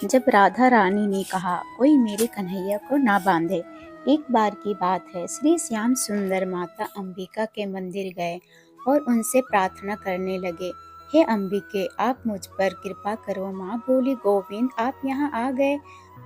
जब राधा रानी ने कहा, कोई मेरे कन्हैया को ना बांधे। एक बार की बात है, श्री श्याम सुंदर माता अंबिका के मंदिर गए और उनसे प्रार्थना करने लगे। हे अंबिके, आप मुझ पर कृपा करो। माँ बोली, गोविंद आप यहाँ आ गए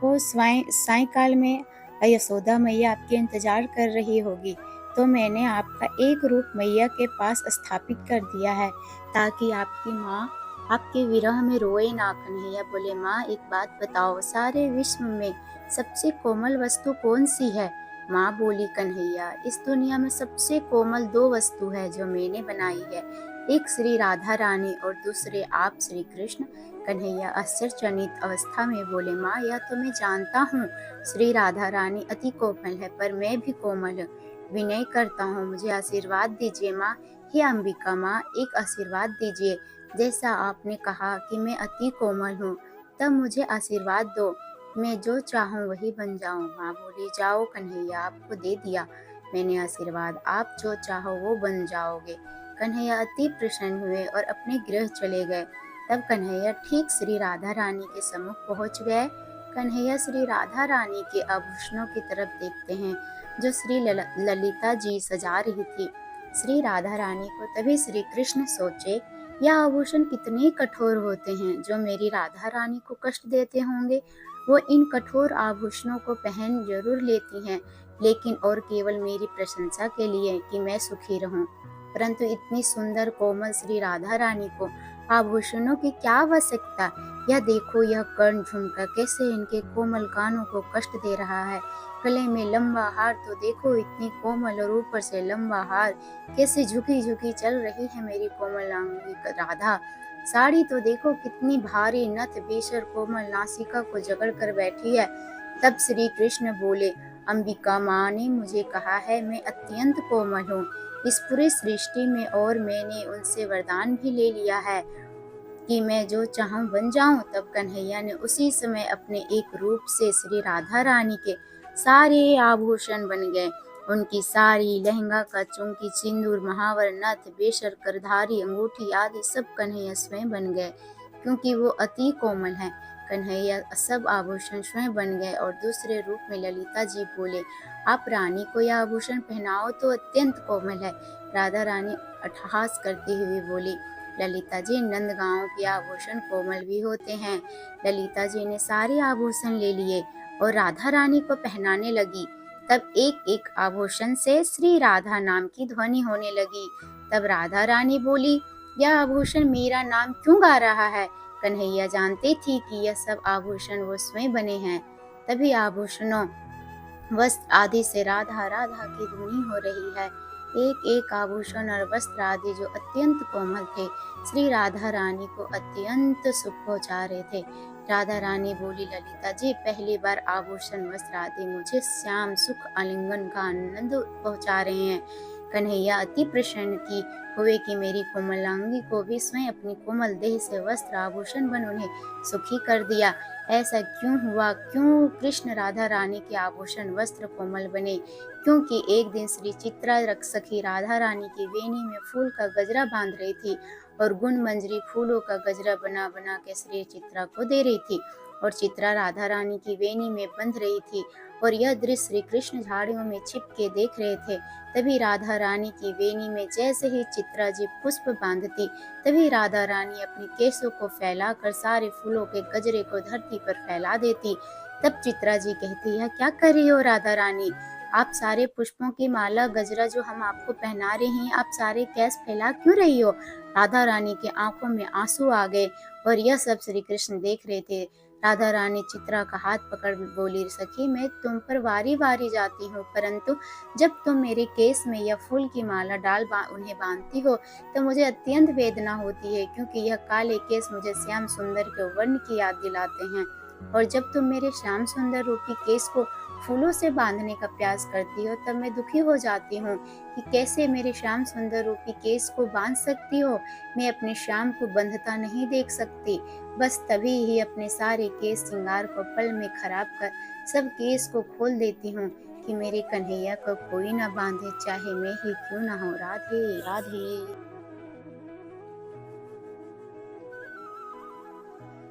हो। सायंकाल में यशोदा मैया आपके इंतजार कर रही होगी, तो मैंने आपका एक रूप मैया के पास स्थापित कर दिया है, ताकि आपकी माँ आपके विरह में रोए ना। कन्हैया बोले, माँ एक बात बताओ, सारे विश्व में सबसे कोमल वस्तु कौन सी है? माँ बोली, कन्हैया इस दुनिया में सबसे कोमल दो वस्तु है जो मैंने बनाई है, एक श्री राधा रानी और दूसरे आप श्री कृष्ण। कन्हैया आश्चर्यचकित अवस्था में बोले, माँ यह तो मैं जानता हूँ, श्री राधा रानी अति कोमल है, पर मैं भी कोमल हूँ। विनय करता हूँ, मुझे आशीर्वाद दीजिए माँ। हे अंबिका माँ, एक आशीर्वाद दीजिए। जैसा आपने कहा कि मैं अति कोमल हूँ, तब मुझे आशीर्वाद दो, मैं जो चाहूँ वही बन जाऊँ। माँ बोली, जाओ कन्हैया, आपको दे दिया मैंने आशीर्वाद, आप जो चाहो वो बन जाओगे। कन्हैया अति प्रसन्न हुए और अपने गृह चले गए। तब कन्हैया ठीक श्री राधा रानी के सम्मुख पहुँच गए। कन्हैया श्री राधा रानी के आभूषणों की तरफ देखते हैं जो श्री ललिता जी सजा रही थी। श्री राधा रानी को तभी श्री कृष्ण सोचे, यह आभूषण कितने कठोर होते हैं, जो मेरी राधा रानी को कष्ट देते होंगे। वो इन कठोर आभूषणों को पहन जरूर लेती हैं, लेकिन और केवल मेरी प्रशंसा के लिए कि मैं सुखी रहूं। परंतु इतनी सुंदर कोमल श्री राधा रानी को आभूषणों की क्या आवश्यकता? यह देखो, यह कर्ण झुमका कैसे इनके कोमल कानों को कष्ट दे रहा है। गले में लंबा हार तो देखो, इतनी कोमल, और ऊपर से लंबा हार कैसे झुकी झुकी चल रही है मेरी कोमलांगी राधा। साड़ी तो देखो कितनी भारी, नथ बेशर कोमल नासिका को जकड़ कर बैठी है। तब श्री कृष्ण बोले, अंबिका माँ ने मुझे कहा है मैं अत्यंत कोमल हूँ इस पूरी सृष्टि में, और मैंने उनसे वरदान भी ले लिया है कि मैं जो चाहूं बन जाऊं। तब कन्हैया ने उसी समय अपने एक रूप से श्री राधा रानी के सारे आभूषण बन गए। उनकी साड़ी, लहंगा का चुमकी, सिंदूर, महावर, नथ, बेशर, करधारी, अंगूठी आदि सब कन्हैया स्वयं बन गए, क्योंकि वो अति कोमल है। कन्हैया सब आभूषण स्वयं बन गए और दूसरे रूप में ललिता जी बोले, आप रानी को यह आभूषण पहनाओ तो अत्यंत कोमल है। राधा रानी अट्टहास करती हुई बोली, ललिता जी, नंदगांव के आभूषण कोमल भी होते हैं। ललिता जी ने सारे आभूषण ले लिए और राधा रानी को पहनाने लगी। तब एक एक आभूषण से श्री राधा नाम की ध्वनि होने लगी। तब राधा रानी बोली, यह आभूषण मेरा नाम क्यों गा रहा है? कन्हैया जानती थी कि यह सब आभूषण वो स्वयं बने हैं। तभी आभूषणों, वस्त्र आदि से राधा राधा की धुनी हो रही है। एक एक आभूषण और वस्त्र आदि जो अत्यंत कोमल थे, श्री राधा रानी को अत्यंत सुख पहुंचा रहे थे। राधा रानी बोली, ललिता जी, पहली बार आभूषण वस्त्र आदि मुझे श्याम सुख आलिंगन का आनंद पहुंचा रहे हैं। कन्हैया अति प्रसन्न की हुए कि मेरी कोमलांगी को भी स्वयं अपनी कोमल देह से वस्त्र आभूषण बन उन्हें सुखी कर दिया। ऐसा क्यों हुआ? क्यों कृष्ण राधा रानी के आभूषण वस्त्र कोमल बने? क्योंकि एक दिन श्री चित्रा सखी राधा रानी की वेणी में फूल का गजरा बांध रही थी और गुण मंजरी फूलों का गजरा बना बना के श्री चित्रा को दे रही थी, और चित्रा राधा रानी की वेणी में बंध रही थी, और यह दृश्य श्री कृष्ण झाड़ियों में छिप के देख रहे थे। तभी राधा रानी की वेणी में जैसे ही चित्रा जी पुष्प बांधती, तभी राधा रानी अपने केसों को फैलाकर सारे फूलों के गजरे को धरती पर फैला देती। तब चित्रा जी कहती है, क्या कर रही हो राधा रानी? आप सारे पुष्पों की माला गजरा जो हम आपको पहना रहे हैं, आप सारे केस फैला क्यों रही हो? राधा रानी के आंखों में आंसू आ गए और यह सब श्री कृष्ण देख रहे थे। राधा रानी चित्रा का हाथ पकड़ बोली, सखी मैं तुम पर वारी वारी जाती हूँ, परंतु जब तुम मेरे केस में यह फूल की माला डाल उन्हें बांधती हो तो मुझे अत्यंत वेदना होती है, क्योंकि यह काले केस मुझे श्याम सुंदर के वर्ण की याद दिलाते हैं। और जब तुम मेरे श्याम सुंदर रूपी केस को फूलों से बांधने का प्रयास करती हो, तब मैं दुखी हो जाती हूँ कि कैसे मेरे श्याम सुंदर रूपी केस को बांध सकती हो। मैं अपने श्याम को बंधता नहीं देख सकती। बस तभी ही अपने सारे केस श्रृंगार को पल में खराब कर सब केस को खोल देती हूँ कि मेरे कन्हैया को कोई न बांधे, चाहे मैं ही क्यों न हो। राधे राधे।